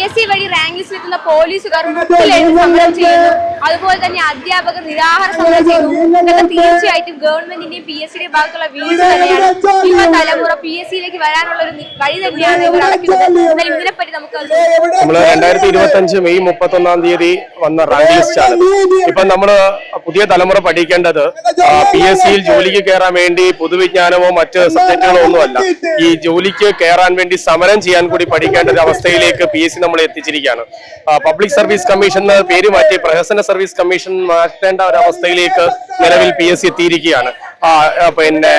PSC വഴി rank ലിസ്റ്റിൽ എത്തുന്ന പോലീസുകാർ മുട്ടിലെഴുതി സമരം ചെയ്യുന്നു. അതുപോലെ തന്നെ അധ്യാപകർ നിരാഹാര സമരം ചെയ്യുന്നു. ഇതൊക്കെ തീർച്ചയായിട്ടും ഗവൺമെന്റിന്റെയും PSCയുടെയും ഭാഗത്തുള്ള വീഴ്ച തന്നെയാണ്. യുവതലമുറ PSCയിലേക്ക് വരാനുള്ള ഒരു വഴി തന്നെയാണ് ഇവർ അടയ്ക്കുന്നത്. എന്നാലും ഇതിനെപ്പറ്റി നമുക്ക് 2025 മെയ് 31 വന്ന റാങ്ക് ലിസ്റ്റാണ്. ഇപ്പൊ നമ്മള് പുതിയ തലമുറ പഠിക്കേണ്ടത് PSCയിൽ ജോലിക്ക് കയറാൻ വേണ്ടി പൊതുവിജ്ഞാനമോ മറ്റ് സബ്ജക്റ്റുകളോ ഒന്നുമല്ല. ഈ ജോലിക്ക് കയറാൻ വേണ്ടി സമരം ചെയ്യാൻ കൂടി പഠിക്കേണ്ട ഒരു അവസ്ഥയിലേക്ക് PSC നമ്മളെ എത്തിച്ചിരിക്കുകയാണ്. പബ്ലിക് സർവീസ് കമ്മീഷൻ പേര് മാറ്റി പ്രഹസന സർവീസ് കമ്മീഷൻ മാറ്റേണ്ട ഒരു അവസ്ഥയിലേക്ക് നിലവിൽ PSC എത്തിയിരിക്കുകയാണ്. പിന്നെ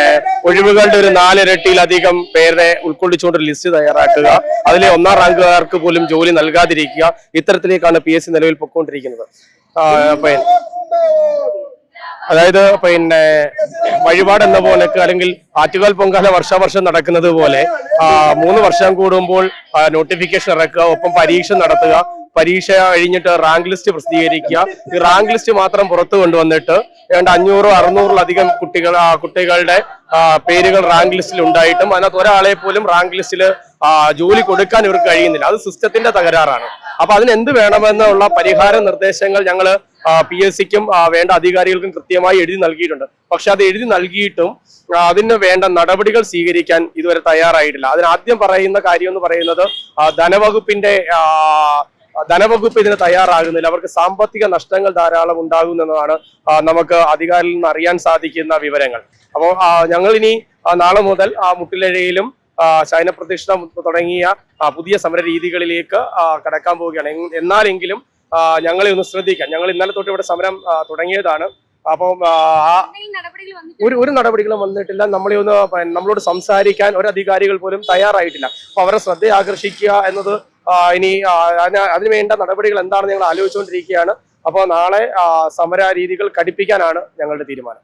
ഒഴിവുകളുടെ ഒരു 4 ഇരട്ടിയിലധികം പേരെ ഉൾക്കൊള്ളിച്ചുകൊണ്ട് ഒരു ലിസ്റ്റ് തയ്യാറാക്കുക, അതിലെ 1ാം റാങ്കുകാർക്ക് പോലും ജോലി നൽകാതിരിക്കുക, ഇത്തരത്തിലേക്കാണ് PSC നിലവിൽ പൊയ്ക്കൊണ്ടിരിക്കുന്നത്. അതായത് പിന്നെ വഴിപാട് എന്ന പോലെ അല്ലെങ്കിൽ ആറ്റുകാൽ പൊങ്കാല വർഷാവർഷം നടക്കുന്നത് പോലെ 3 വർഷം കൂടുമ്പോൾ നോട്ടിഫിക്കേഷൻ ഇറക്കുക, ഒപ്പം പരീക്ഷ നടത്തുക, പരീക്ഷ കഴിഞ്ഞിട്ട് റാങ്ക് ലിസ്റ്റ് പ്രസിദ്ധീകരിക്കുക. ഈ റാങ്ക് ലിസ്റ്റ് മാത്രം പുറത്തു കൊണ്ടുവന്നിട്ട് ഏതാണ്ട് 500-600-ലധികം കുട്ടികളുടെ പേരുകൾ റാങ്ക് ലിസ്റ്റിൽ ഉണ്ടായിട്ടും അതിനകത്ത് ഒരാളെ പോലും റാങ്ക് ലിസ്റ്റിൽ ജോലി കൊടുക്കാൻ ഇവർക്ക് കഴിയുന്നില്ല. അത് സിസ്റ്റത്തിന്റെ തകരാറാണ്. അപ്പൊ അതിന് എന്ത് വേണമെന്നുള്ള പരിഹാര നിർദ്ദേശങ്ങൾ ഞങ്ങൾ PSCക്കും വേണ്ട അധികാരികൾക്കും കൃത്യമായി എഴുതി നൽകിയിട്ടുണ്ട്. പക്ഷെ അത് എഴുതി നൽകിയിട്ടും അതിന് വേണ്ട നടപടികൾ സ്വീകരിക്കാൻ ഇതുവരെ തയ്യാറായിട്ടില്ല. അതിനാദ്യം പറയുന്ന കാര്യം എന്ന് പറയുന്നത് ധനവകുപ്പ് ഇതിന് തയ്യാറാകുന്നില്ല. അവർക്ക് സാമ്പത്തിക നഷ്ടങ്ങൾ ധാരാളം ഉണ്ടാകുന്നതാണ് നമുക്ക് അധികാരിയിൽ നിന്ന് അറിയാൻ സാധിക്കുന്ന വിവരങ്ങൾ. അപ്പോൾ ഞങ്ങൾ ഇനി നാളെ മുതൽ മുട്ടിലഴയിലും ശയനപ്രതിഷ്ഠ തുടങ്ങിയ പുതിയ സമര രീതികളിലേക്ക് കടക്കാൻ പോവുകയാണ്. എന്നാലെങ്കിലും ഞങ്ങളെ ഒന്ന് ശ്രദ്ധിക്കാം. ഞങ്ങൾ ഇന്നലെ തൊട്ട് ഇവിടെ സമരം തുടങ്ങിയതാണ്. അപ്പം ഒരു നടപടികളും വന്നിട്ടില്ല. നമ്മളോട് സംസാരിക്കാൻ ഒരു അധികാരികൾ പോലും തയ്യാറായിട്ടില്ല. അപ്പൊ അവരെ ശ്രദ്ധ ആകർഷിക്കുക എന്നത് ഇനി അതിനുവേണ്ട നടപടികൾ എന്താണെന്ന് ഞങ്ങൾ ആലോചിച്ചുകൊണ്ടിരിക്കുകയാണ്. അപ്പോൾ നാളെ സമര രീതികൾ കടുപ്പിക്കാനാണ് ഞങ്ങളുടെ തീരുമാനം.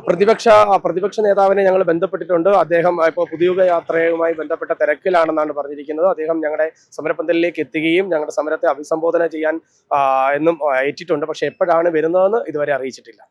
പ്രതിപക്ഷ നേതാവിനെ ഞങ്ങൾ ബന്ധപ്പെട്ടിട്ടുണ്ട്. അദ്ദേഹം ഇപ്പോൾ പുതിയുഗ യാത്രയുമായി ബന്ധപ്പെട്ട തിരക്കിലാണെന്നാണ് പറഞ്ഞിരിക്കുന്നത്. അദ്ദേഹം ഞങ്ങളുടെ സമരപന്തലിലേക്ക് എത്തുകയും ഞങ്ങളുടെ സമരത്തെ അഭിസംബോധന ചെയ്യാൻ എന്നും ഏറ്റിട്ടുണ്ട്. പക്ഷെ എപ്പോഴാണ് വരുന്നതെന്ന് ഇതുവരെ അറിയിച്ചിട്ടില്ല.